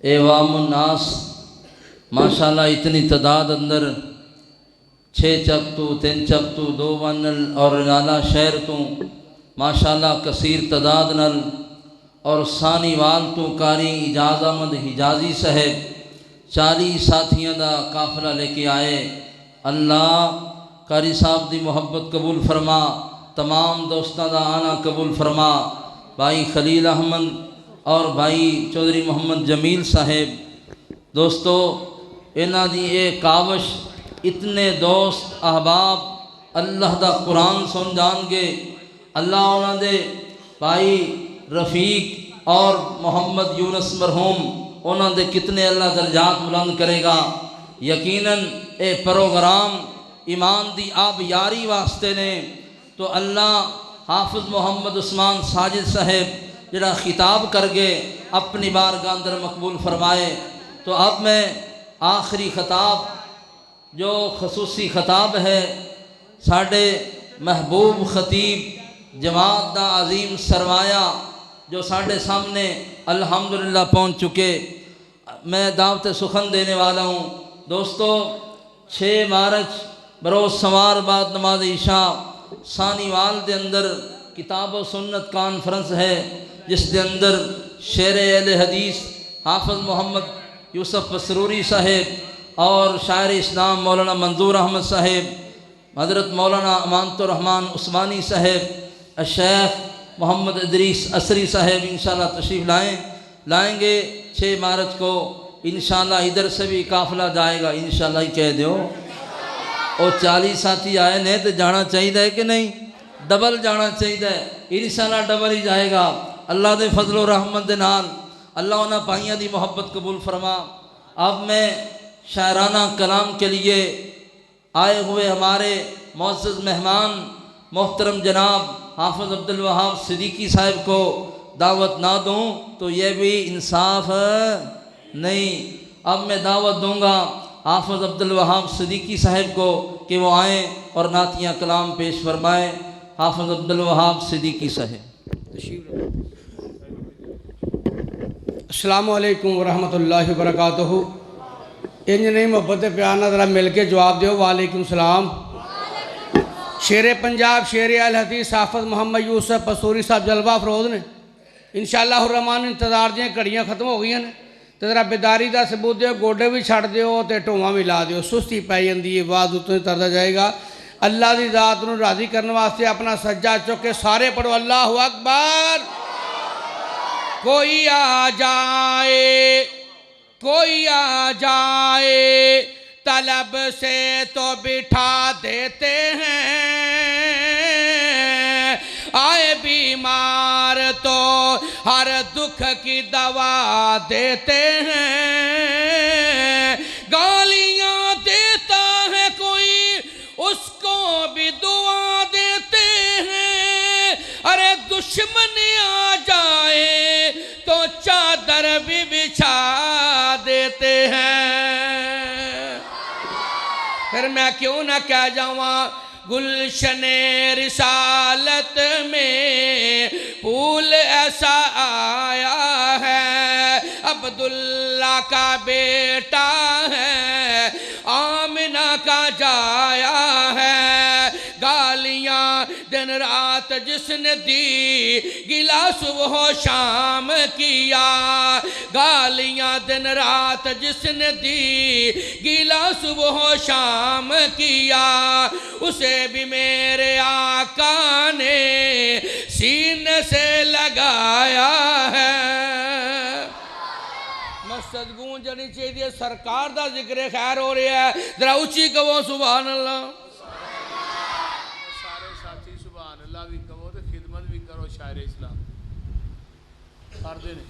عوام الناس ماشاءاللہ اتنی تعداد اندر 6 چک تو 3 چک تو 2 ونل اور نالا شہر تو ماشاءاللہ کثیر تعداد نل اور ثانی وال تو کاری اجاز احمد حجازی صاحب 40 ساتھیاں دا قافلہ لے کے آئے۔ اللہ قاری صاحب دی محبت قبول فرما، تمام دوستاں دا آنا قبول فرما۔ بھائی خلیل احمد اور بھائی چودھری محمد جمیل صاحب، دوستو انہاں دی اے کاوش اتنے دوست احباب اللہ دا قرآن سن جان گے، اللہ انہاں دے بھائی رفیق اور محمد یونس مرحوم انہاں دے کتنے اللہ درجات بلند کرے گا۔ یقیناً اے پروگرام ایمان دی آب یاری واسطے نے، تو اللہ حافظ محمد عثمان ساجد صاحب جڑا خطاب کر گئے اپنی بارگاہ اندر مقبول فرمائے۔ تو اب میں آخری خطاب جو خصوصی خطاب ہے ساڑھے محبوب خطیب جماعت دا عظیم سرمایہ جو ساڑھے سامنے الحمدللہ پہنچ چکے، میں دعوت سخن دینے والا ہوں۔ دوستو 6 مارچ بروز سوار بعد نماز عشاء ثانی وال دے اندر کتاب و سنت کانفرنس ہے، جس دے اندر شیر اہل حدیث حافظ محمد یوسف مسروری صاحب اور شاعر اسلام مولانا منظور احمد صاحب، حضرت مولانا امانت الرحمن عثمانی صاحب، الشیخ محمد ادریس عصری صاحب انشاءاللہ تشریف لائیں گے 6 مارچ کو انشاءاللہ۔ ادھر سے بھی قافلہ جائے گا انشاءاللہ ہی کہہ دیو۔ اور 40 ساتھی آئے نے تو جانا چاہیے کہ نہیں؟ ڈبل جانا چاہیے انشاءاللہ، ڈبل ہی جائے گا اللہ دے فضل و رحمت دے نال۔ اللہ انہاں بھائیاں دی محبت قبول فرما۔ اب میں شاعرانہ کلام کے لیے آئے ہوئے ہمارے معزز مہمان محترم جناب حافظ عبدالوہاب صدیقی صاحب کو دعوت نہ دوں تو یہ بھی انصاف نہیں۔ اب میں دعوت دوں گا حافظ عبدالوہاب صدیقی صاحب کو کہ وہ آئیں اور نعتیہ کلام پیش فرمائیں۔ حافظ عبدالوہاب صدیقی صاحب۔ السلام علیکم ورحمۃ اللہ وبرکاتہ۔ انج نہیں محبت پیارنا ذرا مل کے جواب دیو۔ وعلیکم السلام۔ شیر پنجاب شیر اہل حدیث حافظ محمد یوسف مسروری صاحب جلوہ افروز نے انشاءاللہ الرحمن۔ انتظار دیاں کڑیاں ختم ہو گئی ہیں تو ذرا بیداری دا ثبوت دیو، گوڈے بھی چھڑ دیو تے ٹھواں بھی لا دیو۔ سستی پائی جاندی ہے، آواز اتوں ہی تردا جائے گا۔ اللہ دی ذات نو راضی کرنے واسطے اپنا سجدہ چک کے سارے پڑھو اللہ اکبر۔ کوئی آ جائے کوئی آ جائے طلب سے تو بٹھا دیتے ہیں، آئے بیمار تو ہر دکھ کی دوا دیتے ہیں، گالیاں دیتا ہے کوئی اس کو بھی دعا دیتے ہیں، ارے دشمن آ جائے تو چادر بھی بچھا دیتے ہیں۔ پھر میں کیوں نہ کہہ جاؤں گلشن رسالت میں پھول ایسا آیا ہے، عبداللہ کا بیٹا ہے، آمنہ کا جایا ہے، گالیاں دن رات جس نے دی گلا صبح و شام کیا، گالیاں دن رات جس نے دی گلا صبح و شام کیا، اسے بھی میرے آقا نے سینے سے لگایا ہے۔ مسجد گونج جانی چاہیے، سرکار دا ذکر خیر ہو رہا ہے، ذرا اونچی کہو سبحان اللہ۔ سارے ساتھی سبحان اللہ بھی کہو تو خدمت بھی کرو شاعر اسلام کر دینے،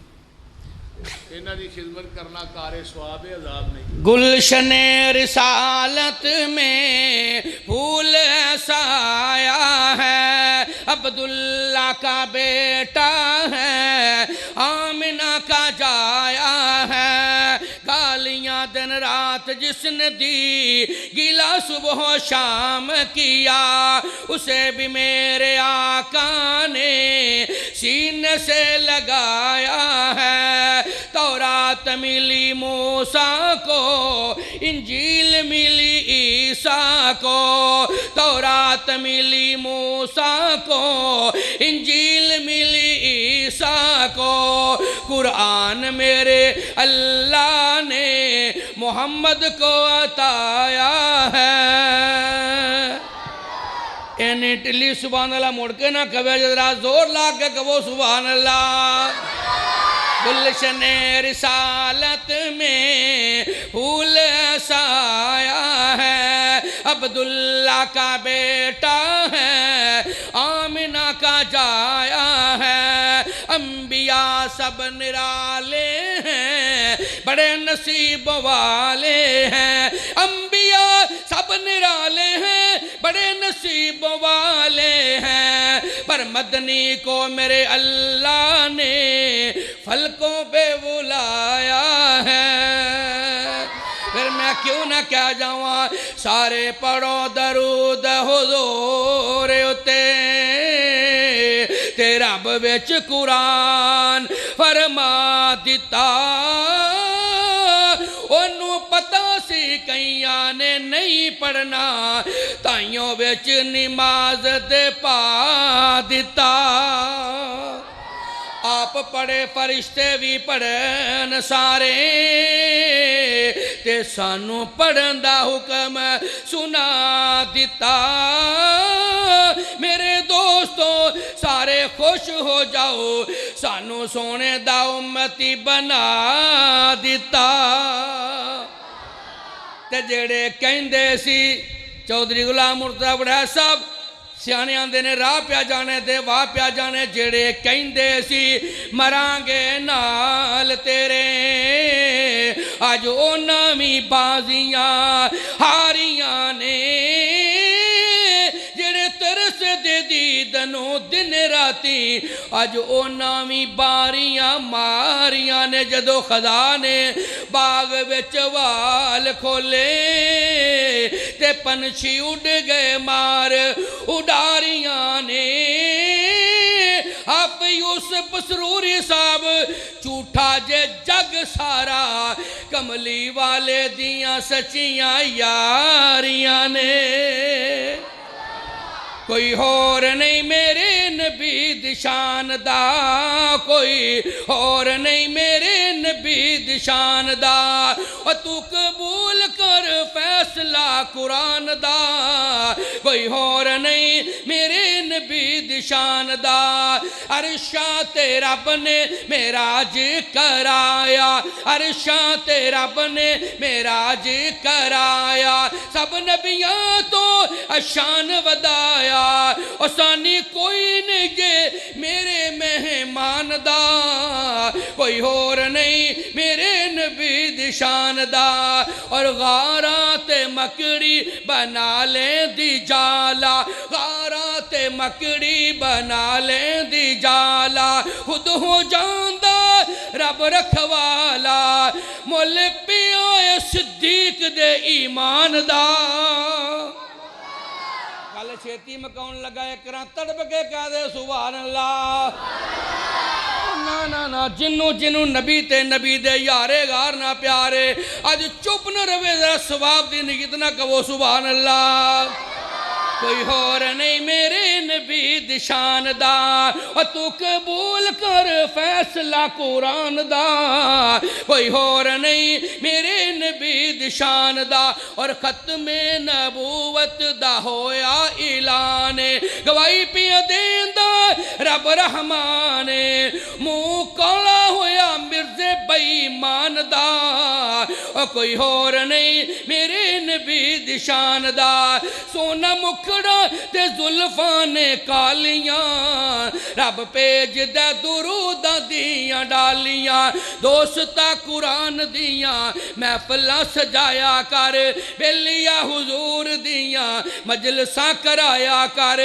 انہاں دی خدمت کرنا کار ثواب عذاب نہیں۔ گلشن رسالت میں پھول ایسا آیا ہے، عبداللہ کا بیٹا ہے، آمنہ کا جایا ہے، گالیاں دن رات جس نے دی گلا صبح و شام کیا، اسے بھی میرے آقا نے سینے سے لگایا ہے، تورات تورات ملی موسیٰ کو، انجیل ملی عیسیٰ کو، تورات ملی موسیٰ کو، انجیل ملی عیسیٰ کو، قرآن میرے اللہ نے محمد کو عطایا ہے۔ این اٹلی سبحان اللہ مڑ کے نہ کہو، ذرا زور لا کے کہو سبحان اللہ۔ گلشن رسالت میں پھول سایا ہے، عبداللہ کا بیٹا ہے، آمنہ کا جایا ہے، انبیاء سب نرالے ہیں، بڑے نصیب والے ہیں، انبیاء سب نرالے ہیں، بڑے نصیب والے ہیں، پر مدنی کو میرے اللہ نے فلکوں پہ بلایا ہے۔ پھر میں کیوں نہ کہہ جاؤں، سارے پڑھو درود حضور اتے، تے رب وچ قرآن فرما دیتا، انہوں پتہ سی کئیاں نے نہیں پڑھنا، تائیوں وچ نماز دے پا دیتا۔ آپ پڑھے فرشتے بھی پڑھن سارے، تے سانو پڑھن دا حکم سنا دیتا۔ میرے دوستو سارے خوش ہو جاؤ، سانو سونے دا امتی بنا دیتا۔ تے جڑے کہندے سی چودھری غلام مرتضیٰ وڑیچ صاحب، سیانے آندے نے راہ پیا جانے دے واہ پیا جانے، جڑے کہندے سی مرانگے نال تیرے، آج اونا بھی بازیاں ہاریاں نے، جڑے ترس دے دیدنوں دن راتی، آج اونا بھی باریاں ماریاں نے، جدو خدا نے باغ وچ وال کھولے، تے پنچھی اڑ گئے مار اڈاریاں نے۔ آپ یوسف سروری صاحب جھوٹا جے جگ سارا، کملی والے دیاں سچیاں یاریاں نے۔ کوئی اور نہیں میرے نبی دی شان دا، کوئی اور نہیں میرے نبی دی شان دا، اور تو قبول کر فیصلہ قرآن دا، کوئی اور نہیں میرے نبی دی شان دا۔ عرشاں تے رب نے معراج کرایا، عرشاں تے رب نے معراج کرایا، سب نبیاں تو شان ودایا، آسانی کوئی نہیں جے میرے مہمان دا، کوئی اور نہیں میرے نبی دی شان دا۔ اور غاراں تے مکڑی بنا لیں دی جالا، غاراں تے مکڑی بنا لیں دی جالا، خود ہو جاندہ رب رکھوالا، مول پیو صدیق دے ایمان دا۔ کل چھیتی مکون لگا اکران تڑپ کے کہہ دے سبحان اللہ۔ نا جنوں نبی تے نبی دے یارے غار نہ پیارے، آج چپ نہ روے ذرا ثواب دی نہیں کتنا کہو سبحان اللہ۔ کوئی اور نہیں میرے نبی دی شان دا، اور تو قبول کر فیصلہ قرآن دا، کوئی اور نہیں میرے نبی دی شان دا۔ اور ختم نبوت دا ہویا اعلان، گواہی پیا دین دا رب رحمان، منہ کالا ہویا مرزے بے ایمان دا، اور کوئی اور نہیں میرے نبی دی شان دا۔ سونا مکھڑا تے زلفان کالیاں، رب پیج دے درودہ دیاں ڈالیاں، دوستا قرآن دیاں محفلہ سجایا کر، بیلیا حضور دیاں مجلساں کرایا کر،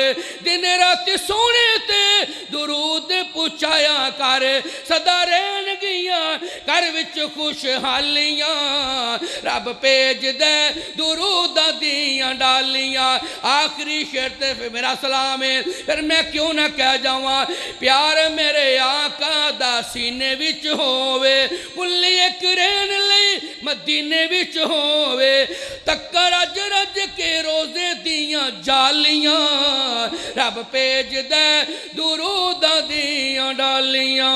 دن رات سونے تے درود پچھایا کر، صدا رہن گیاں کر وچ خوشحالیاں، رب پیج دے درودہ دیاں ڈالیاں۔ آخری شرط پھر میرا سلام ہے، پھر میں کیوں نہ کہہ جاؤں، پیار میرے آقا دا سینے وچ ہووے، پلی ایک مدینے وچ ہووے تکر رج رج کے روزے دیاں جالیاں رب بھیج دے درود دیاں ڈالیاں